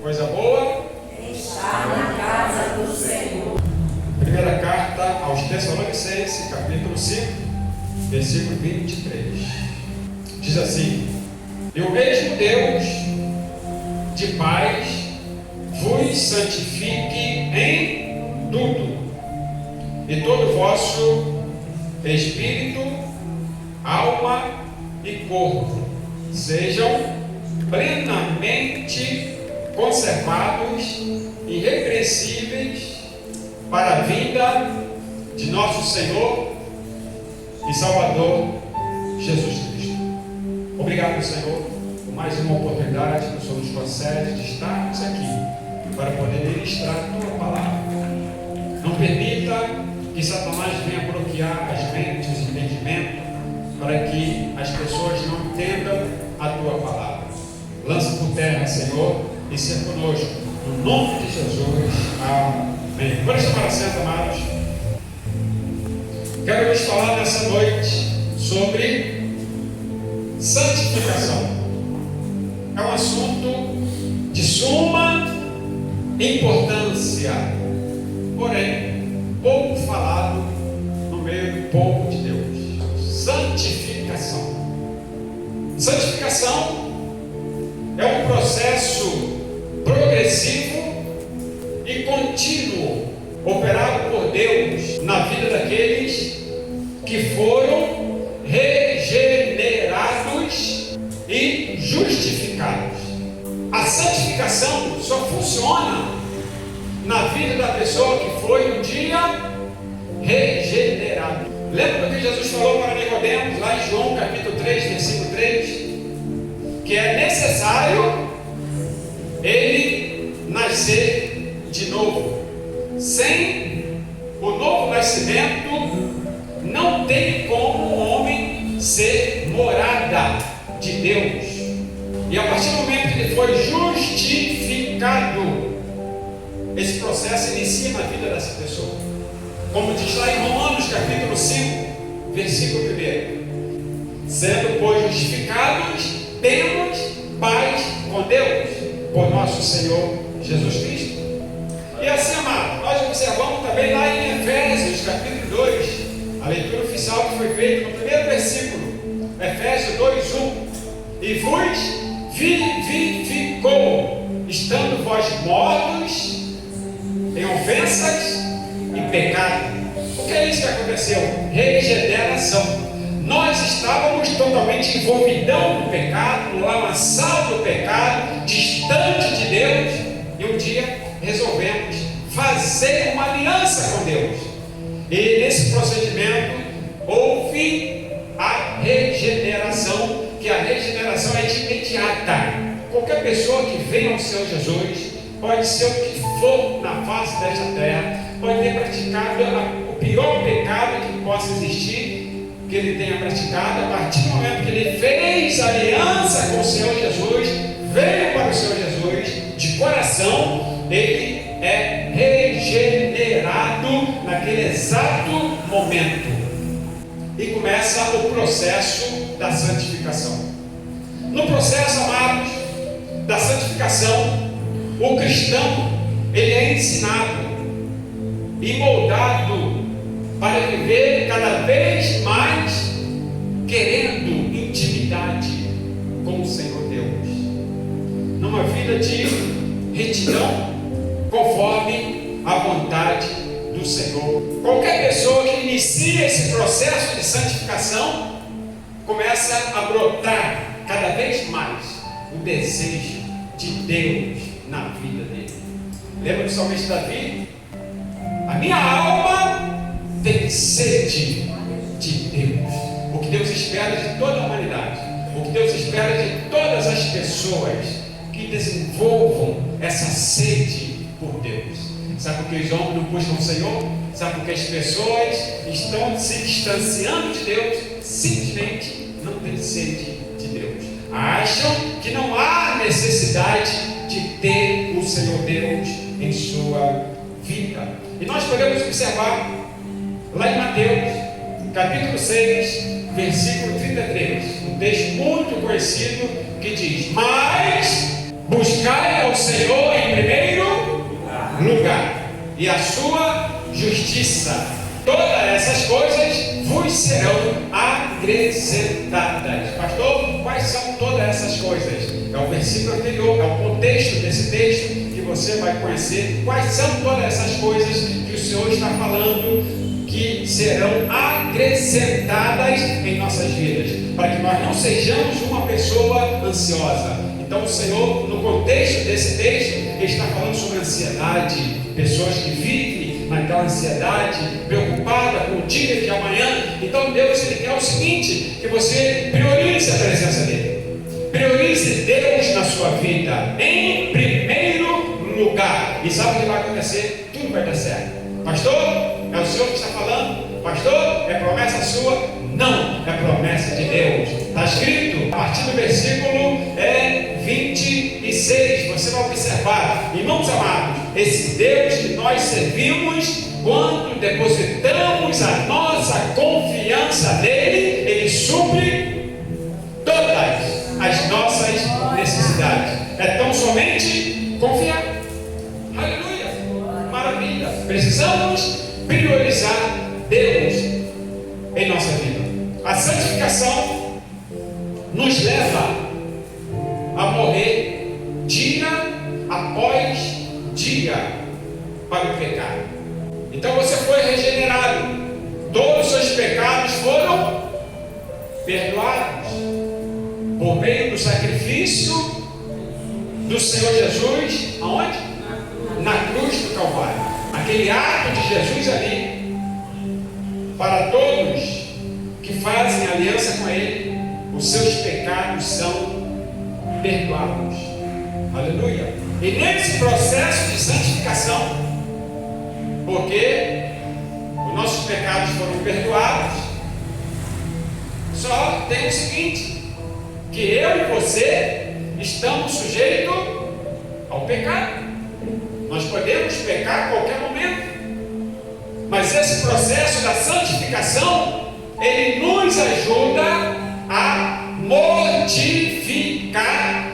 Coisa boa estar na casa do Senhor. Primeira carta aos Tessalonicenses, capítulo 5, versículo 23. Diz assim: E o mesmo Deus de paz vos santifique em tudo, e todo o vosso espírito, alma e corpo sejam plenamente conservados, irrepreensíveis, para a vinda de nosso Senhor e Salvador Jesus Cristo. Obrigado, Senhor, por mais uma oportunidade que o Senhor nos concede de estarmos aqui para poder ministrar a Tua palavra. Não permita que Satanás venha bloquear as mentes, os entendimentos, para que as pessoas não entendam a Tua palavra. Lança por terra, Senhor, e seja conosco, no nome de Jesus. Amém. Agora está para assento, amados. Quero lhes falar nessa noite sobre santificação. É um assunto de suma importância, porém pouco falado no meio do povo de Deus. Santificação. Santificação é um processo progressivo e contínuo operado por Deus na vida daqueles que foram regenerados e justificados. A santificação só funciona na vida da pessoa que foi um dia regenerado. Lembra do que Jesus falou para Nicodemos lá em João capítulo 3, versículo 3? Que é necessário ele nascer de novo. Sem o novo nascimento, não tem como o homem ser morada de Deus. E a partir do momento que ele foi justificado, esse processo inicia na vida dessa pessoa. Como diz lá em Romanos capítulo 5, versículo 1: Sendo, pois, justificados, temos paz com Deus, por nosso Senhor Jesus Cristo. E assim, amado, nós observamos também lá em Efésios capítulo 2, a leitura oficial que foi feita no primeiro versículo, Efésios 2:1: E vos vivificou, estando vós mortos em ofensas e pecado. O que é isso que aconteceu? Regeneração. Nós estávamos totalmente envolvidão no pecado, no lamaçal do pecado, distante de Deus, e um dia resolvemos fazer uma aliança com Deus. E nesse procedimento houve a regeneração, que a regeneração é imediata. Qualquer pessoa que venha ao Senhor Jesus, pode ser o que for na face desta terra, pode ter praticado o pior pecado que possa existir, que ele tenha praticado. A partir do momento que ele fez aliança com o Senhor Jesus, veio para o Senhor Jesus de coração, ele é regenerado naquele exato momento e começa o processo da santificação. No processo, amados, da santificação, o cristão ele é ensinado e moldado para viver cada vez mais querendo intimidade com o Senhor Deus, numa vida de retidão conforme a vontade do Senhor. Qualquer pessoa que inicia esse processo de santificação começa a brotar cada vez mais o desejo de Deus na vida dele. Lembra do salmista Davi? A minha alma tem sede de Deus. O que Deus espera de toda a humanidade, o que Deus espera de todas as pessoas que desenvolvam essa sede por Deus. Sabe por que os homens não buscam o Senhor? Sabe por que as pessoas estão se distanciando de Deus? Simplesmente não têm sede de Deus. Acham que não há necessidade de ter o Senhor Deus em sua vida. E nós podemos observar lá em Mateus capítulo 6, versículo 33, um texto muito conhecido que diz: Mas Buscai ao Senhor em primeiro lugar, e a sua justiça. Todas essas coisas vos serão acrescentadas. Pastor, quais são todas essas coisas? É o versículo anterior, é o contexto desse texto que você vai conhecer. Quais são todas essas coisas que o Senhor está falando que serão acrescentadas em nossas vidas, para que nós não sejamos uma pessoa ansiosa. Então o Senhor, no contexto desse texto, Ele está falando sobre ansiedade, pessoas que vivem naquela ansiedade, preocupada com o dia de amanhã. Então Deus, Ele quer o seguinte, que você priorize a presença dEle, priorize Deus na sua vida em primeiro lugar, e sabe o que vai acontecer? Tudo vai dar certo. Pastor, é o Senhor que está falando? Pastor, é promessa sua? Não, é promessa de Deus. Está escrito, a partir do versículo 26, você vai observar, irmãos amados, esse Deus que nós servimos, quando depositamos a nossa confiança nele, Ele supre todas as nossas necessidades. É tão somente confiar. Aleluia, maravilha. Precisamos priorizar Deus em nossa vida. A santificação nos leva a morrer dia após dia para o pecado. Então você foi regenerado, todos os seus pecados foram perdoados por meio do sacrifício do Senhor Jesus. Aonde? Na cruz do Calvário. Aquele ato de Jesus ali, para todos que fazem aliança com Ele, os seus pecados são perdoados. Aleluia. E nesse processo de santificação, porque os nossos pecados foram perdoados, só tem o seguinte, que eu e você estamos sujeitos ao pecado. Nós podemos pecar a qualquer momento, mas esse processo da santificação, ele nos ajuda a modificar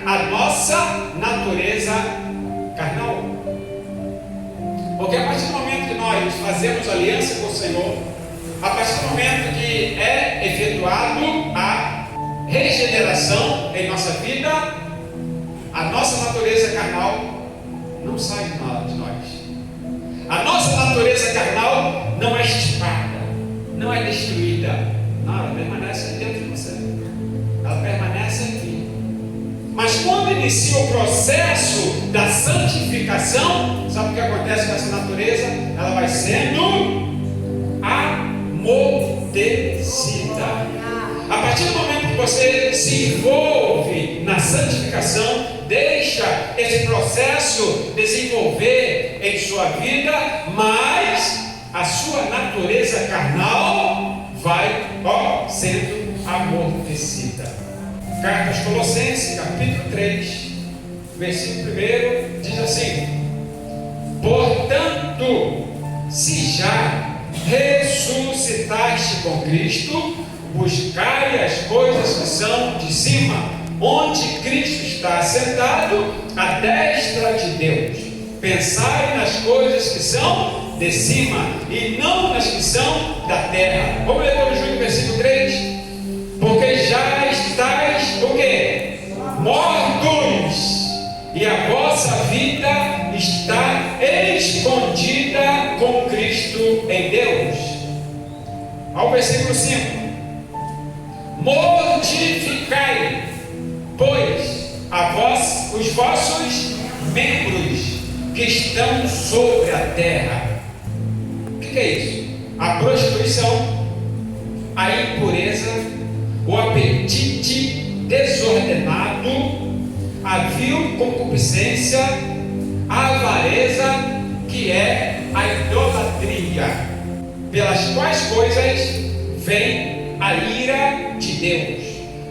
a nossa natureza carnal. Porque a partir do momento que nós fazemos aliança com o Senhor, a partir do momento que é efetuado a regeneração em nossa vida, a nossa natureza carnal não sai de nós. A nossa natureza carnal não é extirpada, não é destruída. Não, ela permanece dentro de você. Ela permanece aqui. Mas quando inicia o processo da santificação, sabe o que acontece com essa natureza? Ela vai sendo amortecida. A partir do momento que você se envolve na santificação, deixa esse processo desenvolver em sua vida, mas a sua natureza carnal vai sendo amortecida. Carta aos Colossenses, capítulo 3, versículo 1, diz assim: portanto, se já ressuscitaste com Cristo, buscai as coisas que são de cima, onde Cristo está assentado à destra de Deus. Pensai nas coisas que são de cima e não nas que são da terra. Vamos ler todos juntos o versículo 3. Porque já estáis o quê? Mortos, e a vossa vida está escondida com Cristo em Deus. Ao versículo 5. Mortificai, pois, os vossos membros que estão sobre a terra. O que é isso? A prostituição, a impureza, o apetite desordenado, a vil concupiscência, a avareza, que é a idolatria, pelas quais coisas vem a ira de Deus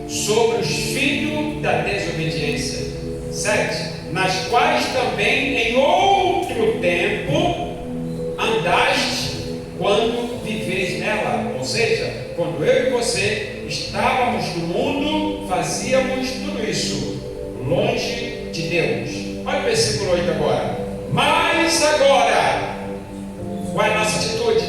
sobre os filhos da desobediência. 7. Nas quais também em outro tempo andaste quando viveis nela. Ou seja, quando eu e você estávamos no mundo, fazíamos tudo isso longe de Deus. Olha o versículo 8 agora. Mas agora, qual é a nossa atitude?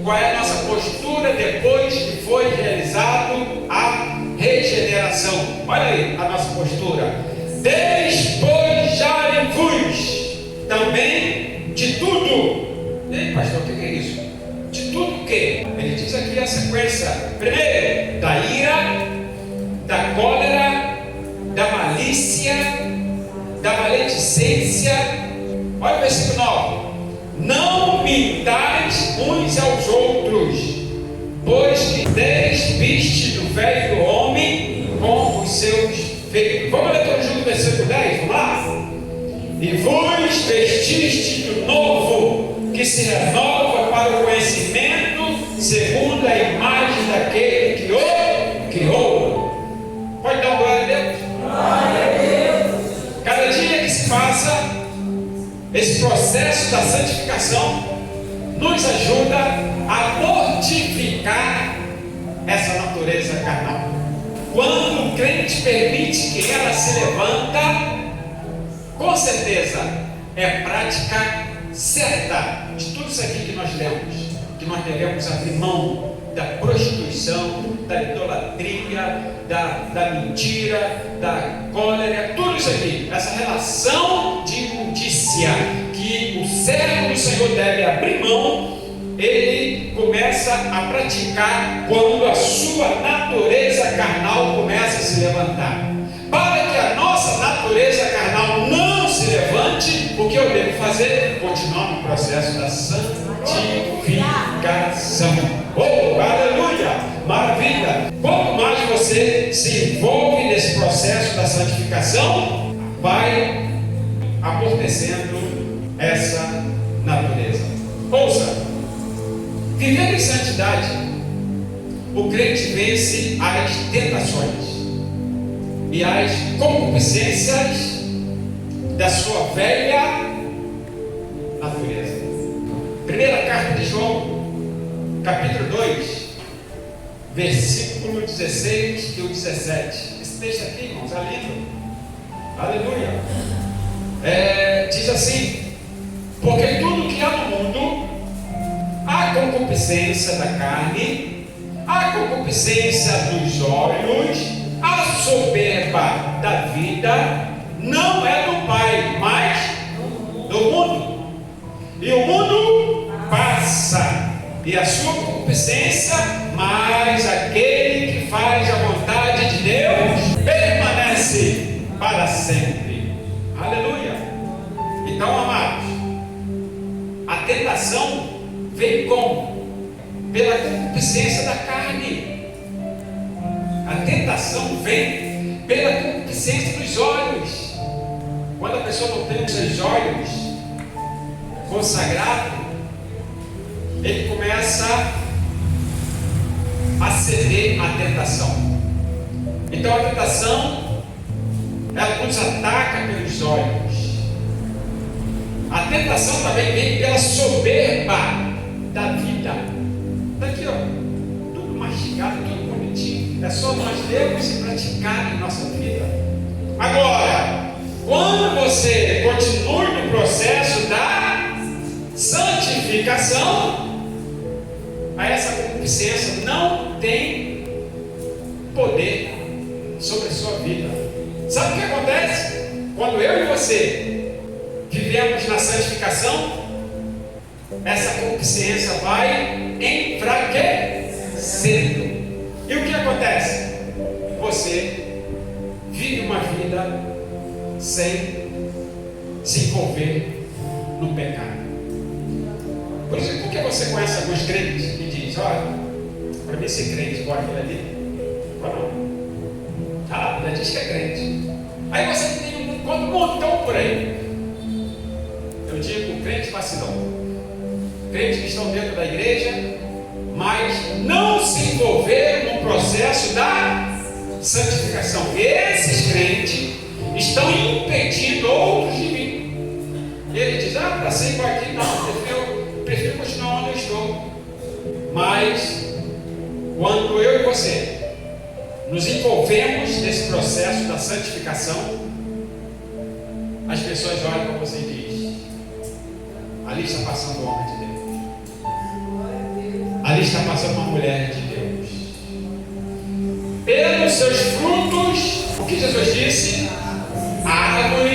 Qual é a nossa postura depois que foi realizado a regeneração? Olha aí a nossa postura. Despojai-vos também de tudo. Ei, pastor, o que é isso? De tudo o quê? Ele diz aqui a sequência. Primeiro, da ira, da cólera, da malícia, da maledicência. Olha o versículo 9. Não mintais uns aos outros, pois que despiste do velho homem com os seus feitos. Vamos ler todos juntos o versículo 10, vamos lá? E vos vestiste do novo, que se renova para o conhecimento, segundo a imagem daquele que o criou. Pode dar uma glória a Deus? Glória a Deus. Cada dia que se passa, esse processo da santificação nos ajuda a mortificar essa natureza carnal. Quando o crente permite que ela se levanta, com certeza é prática certa de tudo isso aqui que nós lemos, que nós devemos abrir mão da prostituição, da idolatria, da mentira, da cólera, tudo isso aqui, essa relação de imundícia que o servo do Senhor deve abrir mão, ele começa a praticar quando a sua natureza carnal começa a se levantar. Para que a nossa natureza carnal não se levante, o que eu devo fazer? Continuar no processo da santificação. Oh, aleluia! Maravilha! Quanto mais você se envolve nesse processo da santificação, vai amortecendo essa natureza. Ouça, vivendo em santidade, o crente vence as tentações e as concupiscências da sua velha natureza. Primeira carta de João, capítulo 2, versículo 16 e o 17. Esse texto aqui, irmãos, é lindo. Aleluia. Diz assim: porque tudo que há no mundo, a concupiscência da carne, a concupiscência dos olhos, a soberba da vida, não é do Pai, mas do mundo. E o mundo passa, e a sua concupiscência, mas aquele que faz a vontade de Deus permanece para sempre. Aleluia. Então, amados, a tentação vem como? Pela concupiscência da carne. A tentação vem pela concupiscência dos olhos. Quando a pessoa não tem os seus olhos consagrados, ele começa a ceder à tentação. Então a tentação, ela nos ataca pelos olhos. A tentação também vem pela soberba da vida. Está aqui, ó, tudo mastigado, tudo bonitinho. É só nós lermos e praticar em nossa vida. Agora, quando você continua no processo da santificação, essa concupiscência não tem poder sobre a sua vida. Sabe o que acontece? Quando eu e você vivemos na santificação, essa concupiscência vai enfraquecendo. E o que acontece? Você vive uma vida sem se envolver no pecado. Por isso, por que você conhece alguns crentes e diz: olha, para mim ser crente, igual aquele ali, não. Ah, já diz que é crente. Aí você tem um montão por aí. Eu digo crente vacilão. Crentes que estão dentro da igreja, mas não se envolveram no processo da santificação. Esses crentes estão impedindo outros de vir. E ele diz: ah, para ser igual aqui, não, prefiro continuar onde eu estou. Mas quando eu e você nos envolvemos nesse processo da santificação, as pessoas olham para você e dizem: ali está passando o homem de Deus, ali está passando uma mulher de Deus. Pelos seus frutos, o que Jesus disse? A árvore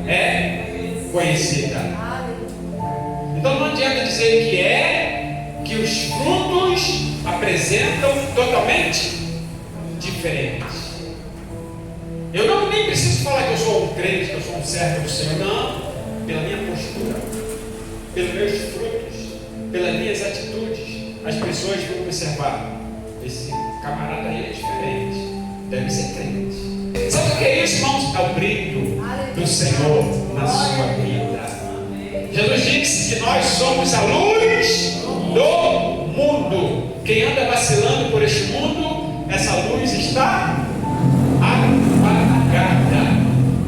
é conhecida. Então não adianta dizer que os frutos apresentam totalmente diferentes. Eu não nem preciso falar que eu sou um crente, que eu sou um servo do Senhor, não. Pela minha postura, pelos meus frutos, pelas minhas atitudes, as pessoas vão observar: esse camarada aí é diferente, deve ser crente. Sabe o que é isso, irmãos? É o brilho do Senhor na sua vida. Jesus disse que nós somos a luz do mundo. Quem anda vacilando por este mundo, essa luz está apagada.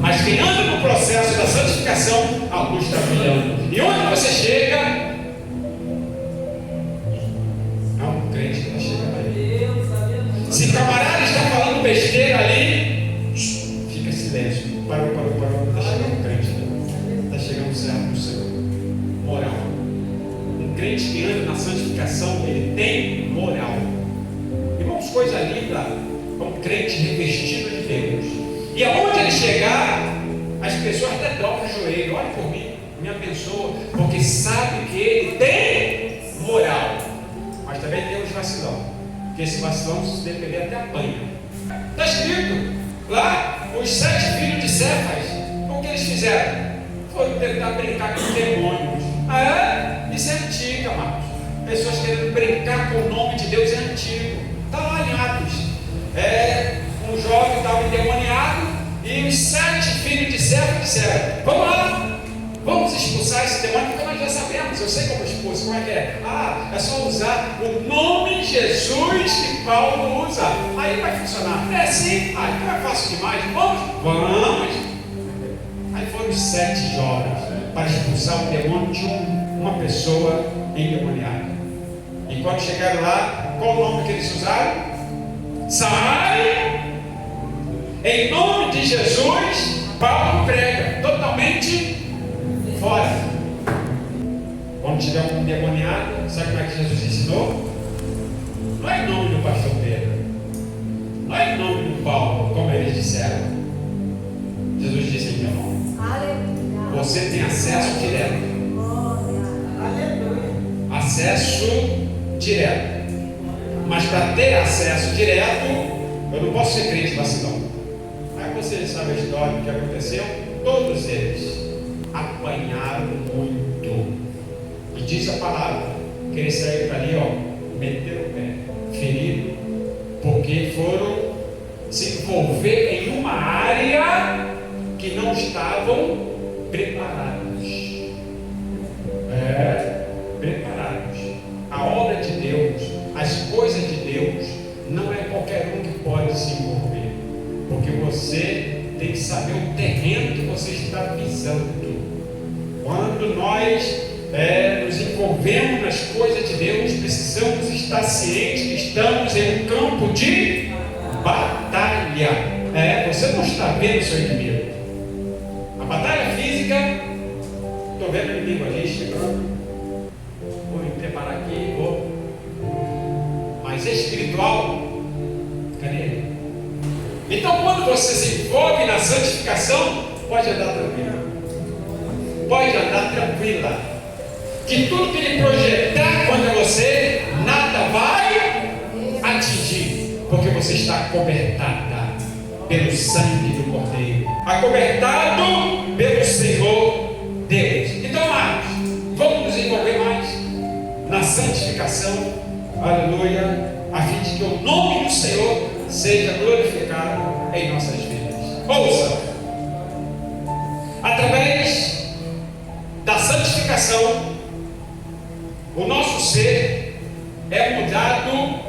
Mas quem anda no processo da santificação, a luz está brilhando. E onde você chega, é um crente que está chegando ali. Se o camarada está falando besteira ali, fica silêncio. Parou. Está chegando um crente. Está chegando um servo do Senhor. Moral. Um crente que anda na santificação, ele tem moral. Irmãos, coisa linda. É um crente revestido de Deus. E aonde ele chegar, as pessoas até dobram o joelho: olha por mim, me abençoa, porque sabe que ele tem moral. Mas também tem os vacilão, porque esse vacilão, se depender, até apanha. Está escrito lá: os 7 filhos de Cefas, o que eles fizeram? Foram tentar brincar com os demônios. Isso é antigo, amados. Pessoas querendo brincar com o nome de Deus é antigo. Está lá em Atos. Um jovem estava endemoniado e os 7 filhos de Cefas disseram: vamos lá, vamos expulsar esse demônio, porque nós já sabemos, eu sei como expulso, como é que é? É só usar o nome Jesus que Paulo usa, aí vai funcionar. É sim, então é fácil demais. Vamos. Aí foram os 7 jovens para expulsar o demônio de uma pessoa endemoniada. E quando chegaram lá, qual o nome que eles usaram? Sai! Em nome de Jesus. Paulo prega totalmente fora. Quando tiver um endemoniado, sabe como é que Jesus ensinou? Não é em nome do pastor Pedro, não é em nome do Paulo, como eles disseram. Jesus disse em meu nome. Você tem acesso direto. Acesso direto. Mas para ter acesso direto, eu não posso ser crente vacilão. Aí você sabe a história do que aconteceu. Todos eles apanharam muito. E diz a palavra que eles saíram para ali, meteram o pé, feriram, porque foram se envolver em uma área que não estavam preparados. Preparados. A obra de Deus, as coisas de Deus, não é qualquer um que pode se envolver, porque você tem que saber o terreno que você está pisando. Quando nós nos envolvemos nas coisas de Deus, precisamos estar cientes que estamos em um campo de batalha. Você não está vendo o seu inimigo. A batalha física, estou vendo o inimigo ali chegando, vou me preparar aqui, mas espiritual, cadê ele? Então, quando você se envolve na santificação, pode andar tranquilo, pode andar tranquila, que tudo que ele projetar contra você, nada vai atingir, porque você está acobertada pelo sangue do Cordeiro, acobertado pelo Senhor Deus. Então, amados, vamos nos envolver mais na santificação, aleluia, a fim de que o nome do Senhor seja glorificado em nossas vidas. Ouça, através da santificação, o nosso ser é mudado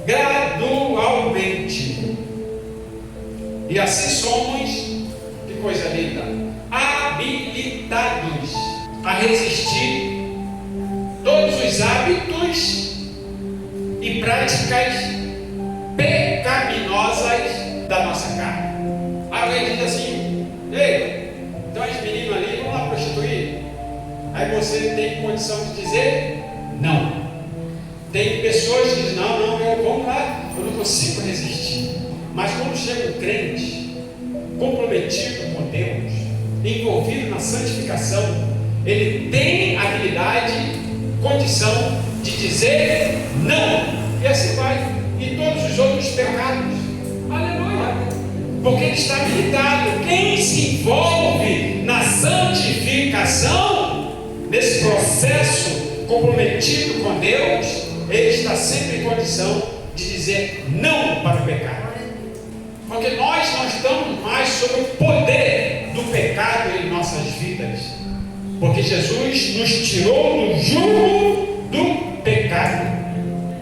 gradualmente, e assim somos, que coisa linda, habilitados a resistir todos os hábitos e práticas pecaminosas da nossa carne. Alguém diz assim: ei, então as Aí você tem condição de dizer não. Tem pessoas que dizem, não, vamos lá, eu não consigo resistir. Mas quando chega um crente comprometido com Deus, envolvido na santificação, ele tem habilidade, condição de dizer não. E assim vai. E todos os outros pecados. Aleluia. Porque ele está habilitado. Quem se envolve na santificação, nesse processo comprometido com Deus, ele está sempre em condição de dizer não para o pecado. Porque nós não estamos mais sob o poder do pecado em nossas vidas. Porque Jesus nos tirou do jugo do pecado.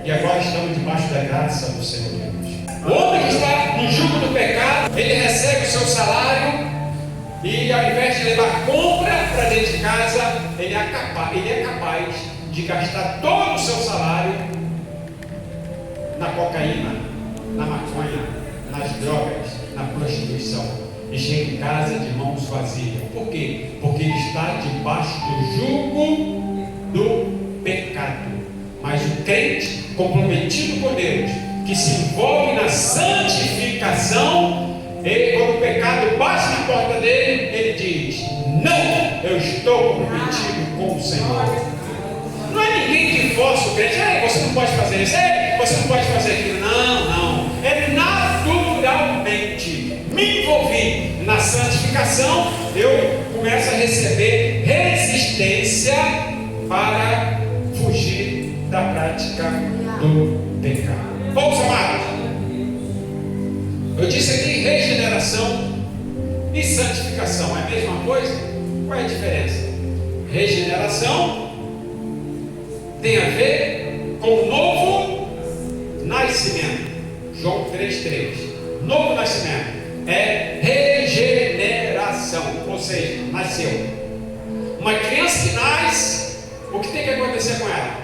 E agora estamos debaixo da graça do Senhor Deus. O homem que está no jugo do pecado, ele recebe o seu salário e ao invés de levar compra para dentro de casa, ele é capaz de gastar todo o seu salário na cocaína, na maconha, nas drogas, na prostituição, e chega em casa de mãos vazias. Por quê? Porque ele está debaixo do jugo do pecado. Mas o crente comprometido com Deus, que se envolve na santificação, ele, quando o pecado bate na porta dele, ele diz: não, eu estou comprometido com o Senhor. Não é ninguém que força o crente: ei, você não pode fazer isso, ei, você não pode fazer aquilo. Não. Ele naturalmente me envolvi na santificação, eu começo a receber resistência para fugir da prática do pecado. Ouça, amados, eu disse aqui regeneração e santificação é a mesma coisa? Qual é a diferença? Regeneração tem a ver com o novo nascimento. João 3,3. Novo nascimento é regeneração, ou seja, nasceu. Uma criança que nasce, o que tem que acontecer com ela?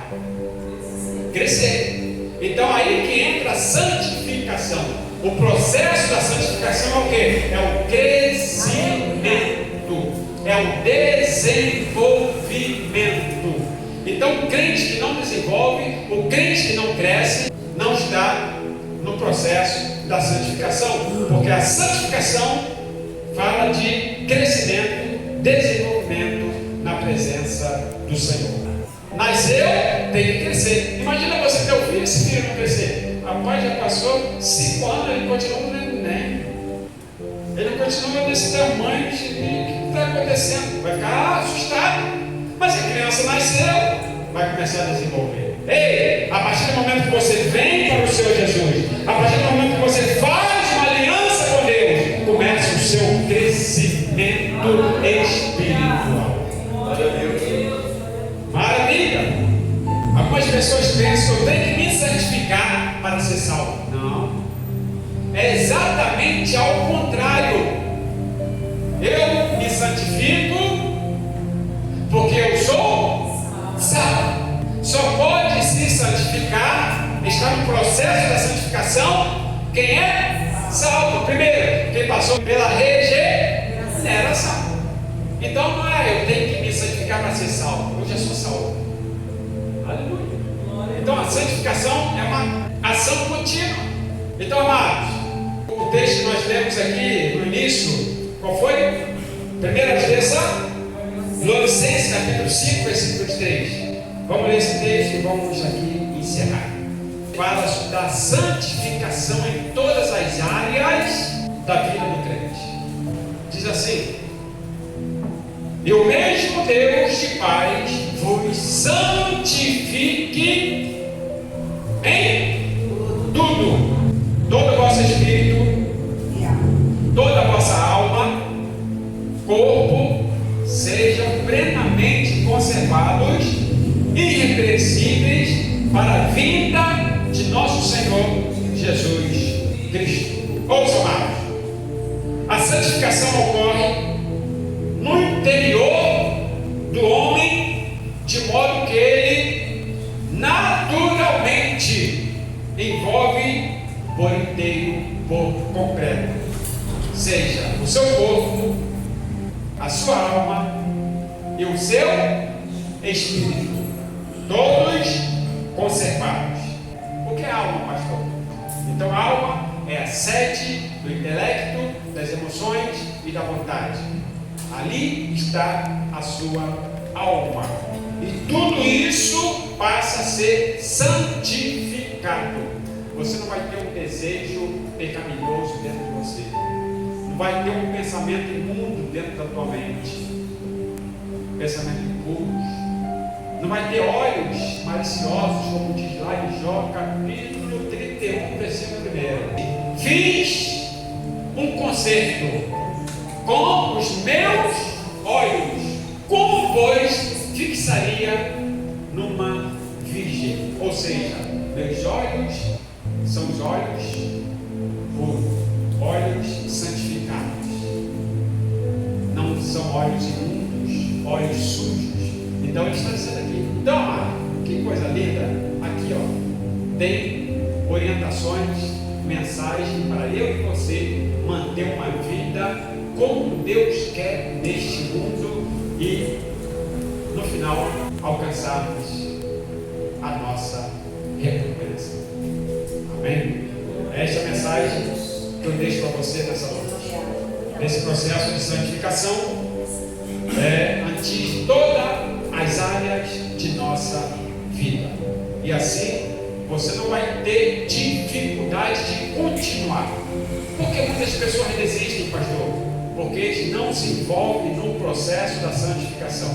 Crescer. Então aí que entra a santificação. O processo da santificação é o quê? É o crescimento, é o desenvolvimento. Então o crente que não desenvolve, o crente que não cresce, não está no processo da santificação, porque a santificação fala de crescimento, desenvolvimento na presença do Senhor. Nasceu, tem que crescer. Imagina você ter um filho, esse filho não crescer. Rapaz, já passou 5 anos, ele continua no neném. Ele continua desse tamanho. O que está acontecendo? Vai ficar assustado. Mas a criança nasceu, vai começar a desenvolver. Ei, a partir do momento que você vem para o Senhor Jesus, a partir do momento que você faz uma aliança com Deus, começa o seu crescimento espiritual. Maravilha! Algumas pessoas pensam que eu tenho que me santificar para ser salvo. Não. É exatamente ao contrário. Eu me santifico porque eu sou salvo. Só pode se santificar, está no processo da santificação, quem é salvo. Primeiro, quem passou pela regeneração. Então não é eu tenho que me santificar para ser salvo. Eu já sou salvo. Aleluia. Então a santificação é uma ação contínua. Então, amados, o texto que nós lemos aqui no início, qual foi? Primeira direção? Colossenses capítulo 5, versículo 3. Vamos ler esse texto e vamos aqui encerrar. Fala da santificação em todas as áreas da vida do crente. Diz assim: e o mesmo Deus de paz vos santifique em tudo, todo o vosso espírito, toda a vossa alma, corpo, sejam plenamente conservados, irrepreensíveis, para a vinda de nosso Senhor Jesus Cristo. Ouça, amados, a santificação ocorre no interior do homem, de modo que ele naturalmente envolve por inteiro, por completo, seja o seu corpo, a sua alma e o seu espírito, todos conservados. O que é alma, pastor? Então, a alma é a sede do intelecto, das emoções e da vontade. Ali está a sua alma. E tudo isso passa a ser santificado. Você não vai ter um desejo pecaminoso dentro de você. Não vai ter um pensamento imundo dentro da tua mente. Pensamento impuro. Não vai ter olhos maliciosos, como diz lá em Jó, capítulo 31, versículo 1. Fiz um concerto com os meus olhos. Como, pois, fixaria numa virgem? Ou seja, meus olhos são os olhos puros, olhos santificados. Não são olhos imundos, olhos sujos. Então ele está dizendo aqui, então, que coisa linda, aqui ó, tem orientações, mensagens para eu e você manter uma vida como Deus quer neste mundo e no final alcançarmos a nossa recompensa. Amém? Esta é a mensagem que eu deixo para você nessa noite. Nesse processo de santificação, atinge todas as áreas de nossa vida. E assim, você não vai ter dificuldade de continuar. Por que muitas pessoas desistem, pastor? Porque eles não se envolvem no processo da santificação.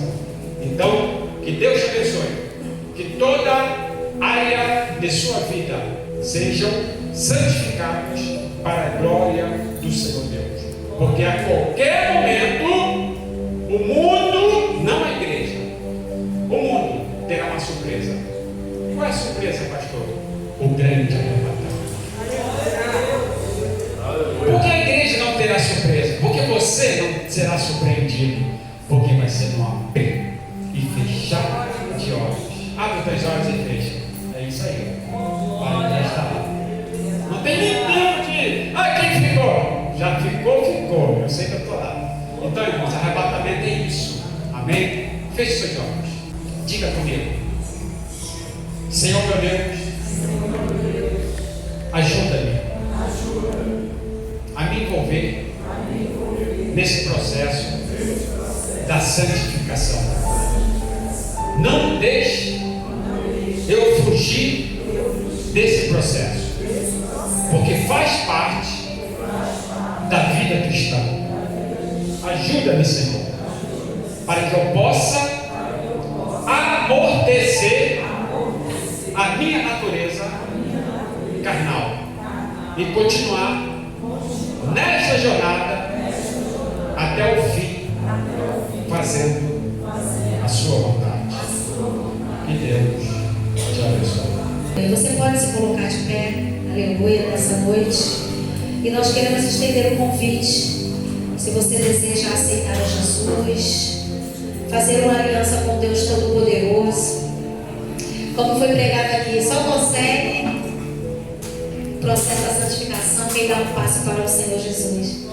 Então, que Deus te abençoe. Que toda área de sua vida sejam santificados para a glória do Senhor Deus. Porque a qualquer momento, o mundo, não a igreja, o mundo terá uma surpresa. Qual é a surpresa, pastor? O grande arrebatamento. Por que a igreja não terá surpresa? Porque você não será surpreendido. Porque vai ser um abrir e fechar de olhos. Abre os teus olhos e fecha. É isso aí. Vai, já está lá. Não tem nem tempo de. Quem ficou? Já ficou. Eu sei que eu estou lá. Então, irmãos, arrebatamento é isso. Amém? Feche seus olhos. Diga comigo. Senhor meu Deus, ajuda-me a me envolver nesse processo da santificação. Não deixe eu fugir desse processo, porque faz parte da vida cristã. Ajuda-me, Senhor, para que eu possa amortecer a minha natureza carnal e continuar nessa jornada até o fim, fazendo a sua vontade. Que Deus te abençoe. Você pode se colocar de pé, aleluia, nessa noite. E nós queremos estender o convite. Se você deseja aceitar a Jesus, fazer uma aliança com Deus Todo-Poderoso, como foi pregado aqui, só consegue o processo da santificação quem dá um passo para o Senhor Jesus.